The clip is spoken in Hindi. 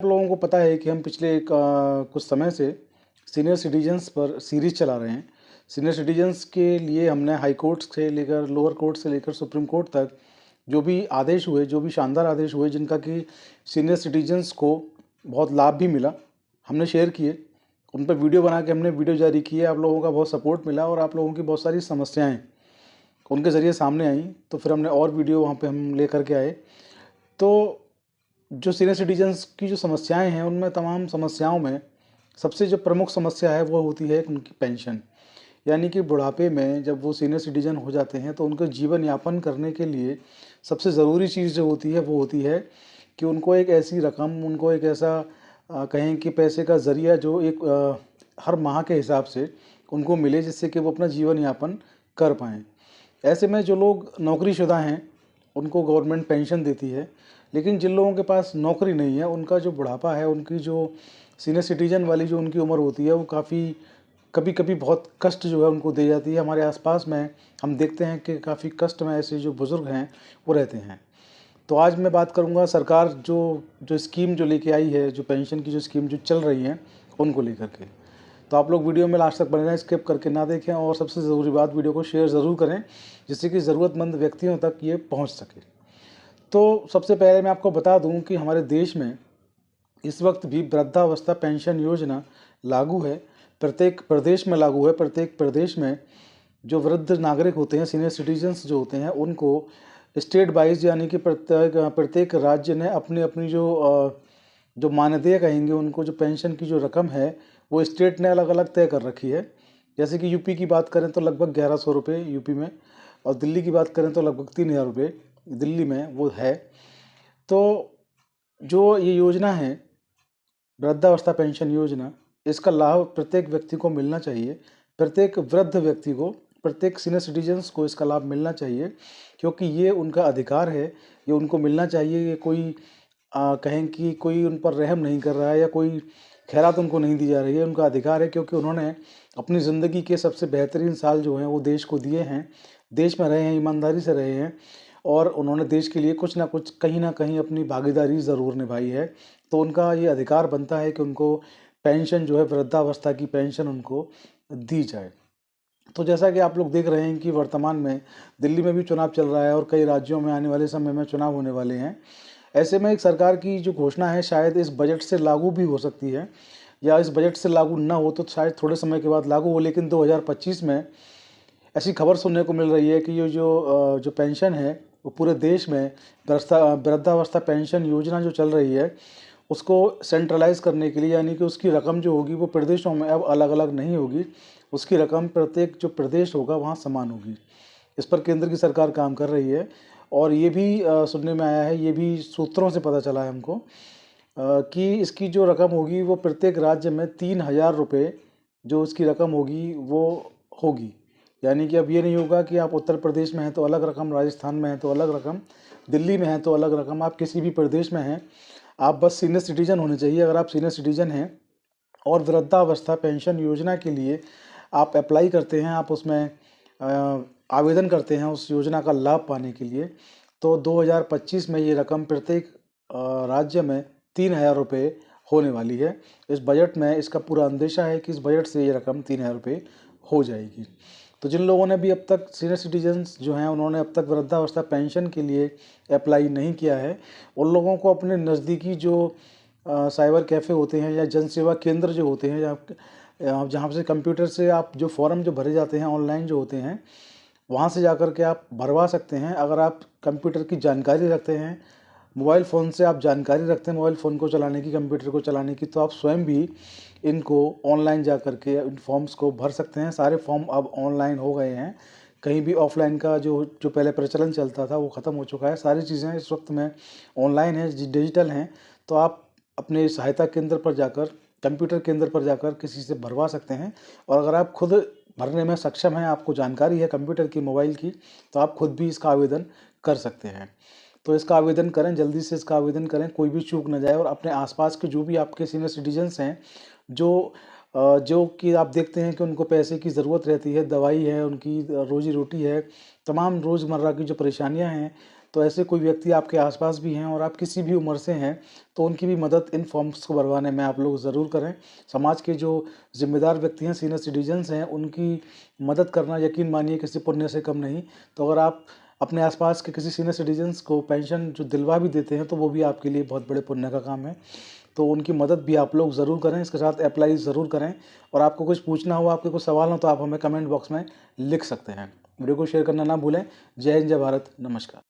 लोगों को पता है कि हम पिछले कुछ समय से सीनियर सिटीजन्स पर सीरीज़ चला रहे हैं। सीनियर सिटीजन्स के लिए हमने हाई कोर्ट से लेकर लोअर कोर्ट से लेकर सुप्रीम कोर्ट तक जो भी आदेश हुए, जो भी शानदार आदेश हुए जिनका कि सीनियर सिटीजन्स को बहुत लाभ भी मिला, हमने शेयर किए। उन पर वीडियो बना के हमने वीडियो जारी किए। आप लोगों का बहुत सपोर्ट मिला और आप लोगों की बहुत सारी समस्याएँ उनके ज़रिए सामने आई, तो फिर हमने और वीडियो वहाँ पे हम लेकर के आए। तो जो सीनियर सिटीजन्स की जो समस्याएं हैं, उनमें तमाम समस्याओं में सबसे जो प्रमुख समस्या है वो होती है उनकी पेंशन। यानी कि बुढ़ापे में जब वो सीनियर सिटीजन हो जाते हैं तो उनको जीवन यापन करने के लिए सबसे ज़रूरी चीज़ जो होती है वो होती है कि उनको एक ऐसी रकम, उनको एक ऐसा कहें कि पैसे का ज़रिया जो एक हर माह के हिसाब से उनको मिले, जिससे कि वो अपना जीवन यापन कर पाएँ। ऐसे में जो लोग नौकरीशुदा हैं उनको गवर्नमेंट पेंशन देती है, लेकिन जिन लोगों के पास नौकरी नहीं है उनका जो बुढ़ापा है, उनकी जो सीनियर सिटीजन वाली जो उनकी उम्र होती है वो काफ़ी कभी-कभी बहुत कष्ट जो है उनको दी जाती है। हमारे आसपास में हम देखते हैं कि काफ़ी कष्ट में ऐसे जो बुज़ुर्ग हैं वो रहते हैं। तो आज मैं बात करूँगा सरकार जो जो स्कीम जो लेके आई है, जो पेंशन की जो स्कीम जो चल रही है उनको लेकर के। तो आप लोग वीडियो में लास्ट तक बने रहें, स्किप करके ना देखें और सबसे ज़रूरी बात, वीडियो को शेयर ज़रूर करें जिससे कि ज़रूरतमंद व्यक्तियों तक ये पहुँच सके। तो सबसे पहले मैं आपको बता दूं कि हमारे देश में इस वक्त भी वृद्धावस्था पेंशन योजना लागू है। प्रत्येक प्रदेश में लागू है। प्रत्येक प्रदेश में जो वृद्ध नागरिक होते हैं, सीनियर सिटीजन्स जो होते हैं, उनको स्टेट वाइज यानी कि प्रत्येक राज्य ने अपनी अपनी जो मानदेय कहेंगे, उनको जो पेंशन की जो रकम है वो स्टेट ने अलग अलग तय कर रखी है। जैसे कि यूपी की बात करें तो लगभग 1100 रुपये यूपी में, और दिल्ली की बात करें तो लगभग 3000 रुपये दिल्ली में वो है। तो जो ये योजना है वृद्धावस्था पेंशन योजना, इसका लाभ प्रत्येक व्यक्ति को मिलना चाहिए। प्रत्येक वृद्ध व्यक्ति को, प्रत्येक सीनियर सिटीजन्स को इसका लाभ मिलना चाहिए, क्योंकि ये उनका अधिकार है, ये उनको मिलना चाहिए। ये कोई कहें कि कोई उन पर रहम नहीं कर रहा है या कोई खैरात उनको नहीं दी जा रही है। उनका अधिकार है, क्योंकि उन्होंने अपनी ज़िंदगी के सबसे बेहतरीन साल जो हैं वो देश को दिए हैं, देश में रहे हैं, ईमानदारी से रहे हैं और उन्होंने देश के लिए कुछ ना कुछ, कहीं ना कहीं अपनी भागीदारी ज़रूर निभाई है। तो उनका ये अधिकार बनता है कि उनको पेंशन जो है, वृद्धावस्था की पेंशन उनको दी जाए। तो जैसा कि आप लोग देख रहे हैं कि वर्तमान में दिल्ली में भी चुनाव चल रहा है और कई राज्यों में आने वाले समय में चुनाव होने वाले हैं। ऐसे में एक सरकार की जो घोषणा है शायद इस बजट से लागू भी हो सकती है, या इस बजट से लागू ना हो तो शायद थोड़े समय के बाद लागू हो, लेकिन 2025 में ऐसी खबर सुनने को मिल रही है कि ये जो पेंशन है वो पूरे देश में वृद्धावस्था पेंशन योजना जो चल रही है उसको सेंट्रलाइज करने के लिए, यानी कि उसकी रकम जो होगी वो प्रदेशों में अब अलग अलग नहीं होगी, उसकी रकम प्रत्येक जो प्रदेश होगा वहाँ समान होगी। इस पर केंद्र की सरकार काम कर रही है। और ये भी सुनने में आया है, ये भी सूत्रों से पता चला है हमको कि इसकी जो रकम होगी वो प्रत्येक राज्य में 3000 रुपये जो इसकी रकम होगी वो होगी। यानी कि अब ये नहीं होगा कि आप उत्तर प्रदेश में हैं तो अलग रकम, राजस्थान में हैं तो अलग रकम, दिल्ली में हैं तो अलग रकम, आप किसी भी प्रदेश में हैं, आप बस सीनियर सिटीजन होने चाहिए। अगर आप सीनियर सिटीजन हैं और वृद्धावस्था पेंशन योजना के लिए आप अप्लाई करते हैं, आप उसमें आवेदन करते हैं उस योजना का लाभ पाने के लिए, तो 2025 में ये रकम प्रत्येक राज्य में 3000 रुपये होने वाली है। इस बजट में इसका पूरा अंदेशा है कि इस बजट से ये रकम 3000 रुपये हो जाएगी। तो जिन लोगों ने भी अब तक, सीनियर सिटीजन्स जो हैं उन्होंने अब तक वृद्धावस्था पेंशन के लिए अप्लाई नहीं किया है, उन लोगों को अपने नज़दीकी जो साइबर कैफ़े होते हैं या जन सेवा केंद्र जो होते हैं, जहाँ से कंप्यूटर से आप जो फॉर्म जो भरे जाते हैं ऑनलाइन जो होते हैं, वहाँ से जाकर के आप भरवा सकते हैं। अगर आप कंप्यूटर की जानकारी रखते हैं, मोबाइल फ़ोन से आप जानकारी रखते हैं मोबाइल फ़ोन को चलाने की, कंप्यूटर को चलाने की, तो आप स्वयं भी इनको ऑनलाइन जा कर के इन फॉर्म्स को भर सकते हैं। सारे फॉर्म अब ऑनलाइन हो गए हैं। कहीं भी ऑफलाइन का जो पहले प्रचलन चलता था वो ख़त्म हो चुका है। सारी चीज़ें इस वक्त में ऑनलाइन हैं, डिजिटल हैं। तो आप अपने सहायता केंद्र पर जाकर, कंप्यूटर केंद्र पर जाकर किसी से भरवा सकते हैं। और अगर आप खुद भरने में सक्षम हैं, आपको जानकारी है कंप्यूटर की, मोबाइल की, तो आप खुद भी इसका आवेदन कर सकते हैं। तो इसका आवेदन करें, जल्दी से इसका आवेदन करें, कोई भी चूक ना जाए। और अपने आसपास के जो भी आपके सीनियर सिटीजन्स हैं, जो कि आप देखते हैं कि उनको पैसे की ज़रूरत रहती है, दवाई है, उनकी रोज़ी रोटी है, तमाम रोज़मर्रा की जो परेशानियां हैं, तो ऐसे कोई व्यक्ति आपके आसपास भी हैं और आप किसी भी उम्र से हैं, तो उनकी भी मदद इन फॉर्म्स को भरवाने में आप लोग ज़रूर करें। समाज के जो ज़िम्मेदार व्यक्ति हैं, सीनियर सिटीज़न्स हैं, उनकी मदद करना यकीन मानिए किसी पुण्य से कम नहीं। तो अगर आप अपने आसपास के किसी सीनियर सिटीज़न्स को पेंशन जो दिलवा भी देते हैं, तो वो भी आपके लिए बहुत बड़े पुण्य का काम है। तो उनकी मदद भी आप लोग ज़रूर करें, इसके साथ अप्लाई ज़रूर करें। और आपको कुछ पूछना हो, आपके कुछ सवाल हो, तो आप हमें कमेंट बॉक्स में लिख सकते हैं। वीडियो को शेयर करना ना भूलें। जय हिंद, जय भारत, नमस्कार।